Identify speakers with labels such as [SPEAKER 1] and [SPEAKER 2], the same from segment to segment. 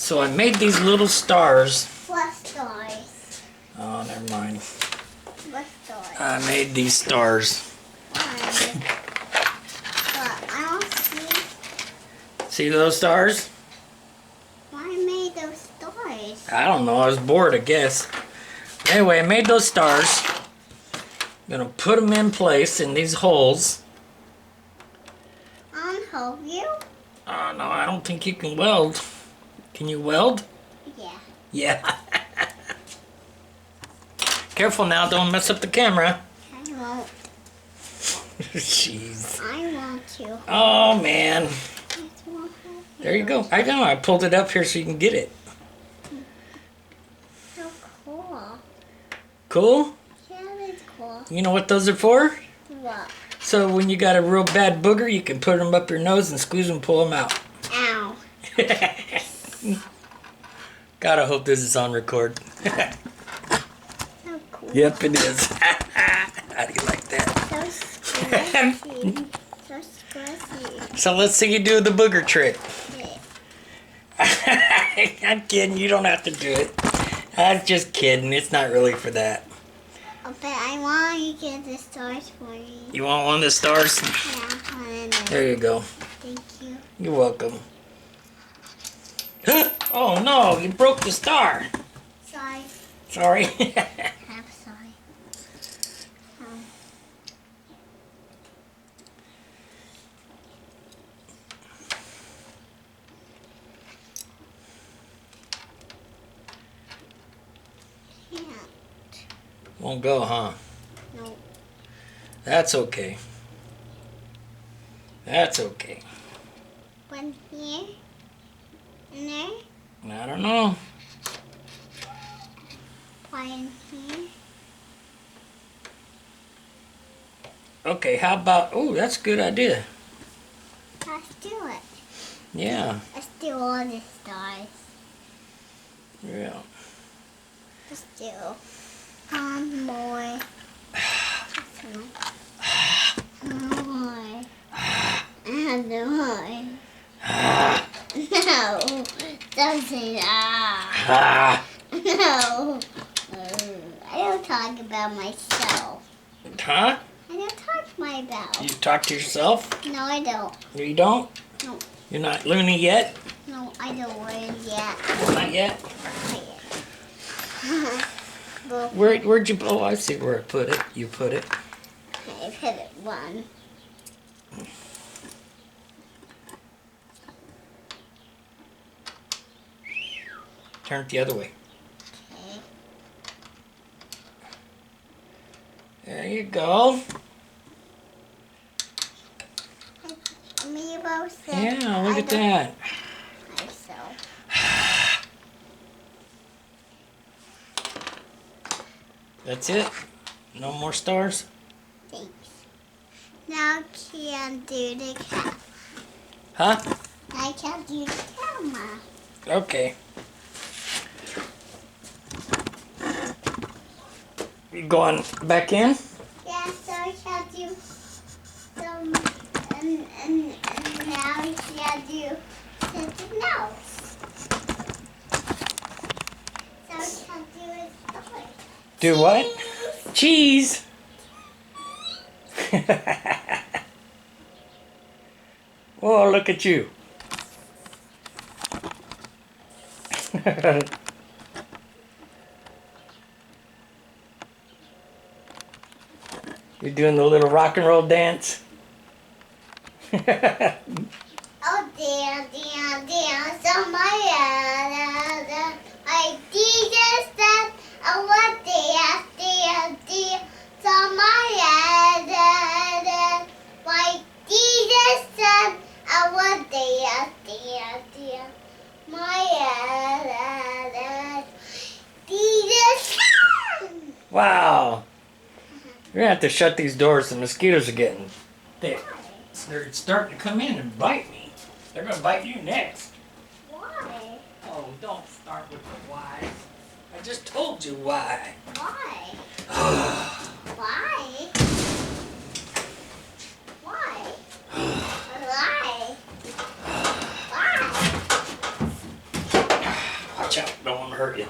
[SPEAKER 1] So I made these little stars.
[SPEAKER 2] What stars?
[SPEAKER 1] Oh, never mind.
[SPEAKER 2] What stars?
[SPEAKER 1] I made these stars.
[SPEAKER 2] Why? But I don't see.
[SPEAKER 1] See those stars?
[SPEAKER 2] Why made those stars?
[SPEAKER 1] I don't know. I was bored, I guess. Anyway, I made those stars. I'm going to put them in place in these holes.
[SPEAKER 2] I'll help you.
[SPEAKER 1] Oh, no, I don't think you can weld. Can you weld?
[SPEAKER 2] Yeah.
[SPEAKER 1] Yeah. Careful now, don't mess up the camera.
[SPEAKER 2] I won't.
[SPEAKER 1] Jeez.
[SPEAKER 2] I want to.
[SPEAKER 1] Oh, man.
[SPEAKER 2] It won't help
[SPEAKER 1] There you go. I know, I pulled it up here so you can get it.
[SPEAKER 2] So cool.
[SPEAKER 1] Cool?
[SPEAKER 2] Yeah, it's cool.
[SPEAKER 1] You know what those are for?
[SPEAKER 2] What?
[SPEAKER 1] So when you got a real bad booger, you can put them up your nose and squeeze them and pull them out.
[SPEAKER 2] Ow.
[SPEAKER 1] God, I hope this is on record.
[SPEAKER 2] So cool.
[SPEAKER 1] Yep, it is. How do you like that?
[SPEAKER 2] So squishy. So squishy.
[SPEAKER 1] So let's see you do the booger trick.
[SPEAKER 2] Yeah.
[SPEAKER 1] I'm kidding. You don't have to do it. I'm just kidding. It's not really for that.
[SPEAKER 2] Oh, but I want you to get the stars for me.
[SPEAKER 1] You want one of the stars?
[SPEAKER 2] Yeah, one in there.
[SPEAKER 1] There you go.
[SPEAKER 2] Thank you.
[SPEAKER 1] You're welcome. Oh no, you broke the star.
[SPEAKER 2] Sorry.
[SPEAKER 1] Sorry.
[SPEAKER 2] I'm sorry. Can't.
[SPEAKER 1] Won't go, huh?
[SPEAKER 2] No.
[SPEAKER 1] That's okay. That's okay.
[SPEAKER 2] One here. In there.
[SPEAKER 1] I don't know.
[SPEAKER 2] One in here.
[SPEAKER 1] Okay, how about... Oh, that's a good idea.
[SPEAKER 2] Let's do it.
[SPEAKER 1] Yeah.
[SPEAKER 2] Let's do all the stars.
[SPEAKER 1] Yeah.
[SPEAKER 2] Let's do more. More. And more. No. Don't say that.
[SPEAKER 1] Ah.
[SPEAKER 2] No. I don't talk about myself.
[SPEAKER 1] Huh?
[SPEAKER 2] I don't talk about.
[SPEAKER 1] You talk to yourself?
[SPEAKER 2] No, I don't.
[SPEAKER 1] You don't?
[SPEAKER 2] No.
[SPEAKER 1] You're not loony yet?
[SPEAKER 2] No, I don't learn yet.
[SPEAKER 1] Not yet?
[SPEAKER 2] Not yet. Well,
[SPEAKER 1] Where'd you... Oh, I see where I put it. You put it.
[SPEAKER 2] I put it one.
[SPEAKER 1] Turn it the other way.
[SPEAKER 2] Okay.
[SPEAKER 1] There you go.
[SPEAKER 2] Me both said.
[SPEAKER 1] Yeah, look at that.
[SPEAKER 2] Myself.
[SPEAKER 1] That's it? No more stars?
[SPEAKER 2] Thanks. Now can do the cat.
[SPEAKER 1] Huh?
[SPEAKER 2] I can do the camera.
[SPEAKER 1] Okay. You going back in?
[SPEAKER 2] Yeah, so I can do some, and now I can do something else. So I can do a story.
[SPEAKER 1] Do what? Cheese! Oh, look at you. You're doing the little rock and roll dance?
[SPEAKER 2] Oh, dance on my head. I did that. I want dance on my head. My Jesus said, I want dance. My head. Jesus.
[SPEAKER 1] Wow. You're gonna have to shut these doors. The mosquitoes are getting thick. They're starting to come in and bite me. They're gonna bite you next.
[SPEAKER 2] Why?
[SPEAKER 1] Oh, don't start with the why. I just told you why.
[SPEAKER 2] Why? Why? Why? Why? Why?
[SPEAKER 1] hurt you.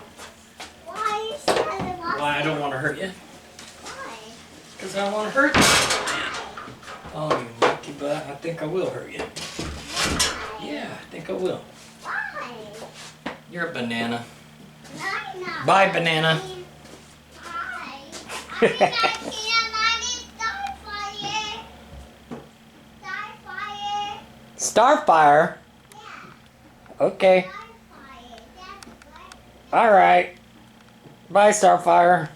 [SPEAKER 2] Why is that?
[SPEAKER 1] Why I don't want to hurt you?
[SPEAKER 2] Why?
[SPEAKER 1] Because I don't want to hurt you. Oh, you monkey butt. I think I will hurt you.
[SPEAKER 2] Why?
[SPEAKER 1] Yeah, I think I will.
[SPEAKER 2] Why?
[SPEAKER 1] You're a banana.
[SPEAKER 2] No, I'm not.
[SPEAKER 1] Bye, banana.
[SPEAKER 2] Bye. I mean, I can't. I need Starfire. Starfire.
[SPEAKER 1] Starfire?
[SPEAKER 2] Yeah.
[SPEAKER 1] Okay.
[SPEAKER 2] Starfire. That's what.
[SPEAKER 1] Alright. Bye, Starfire.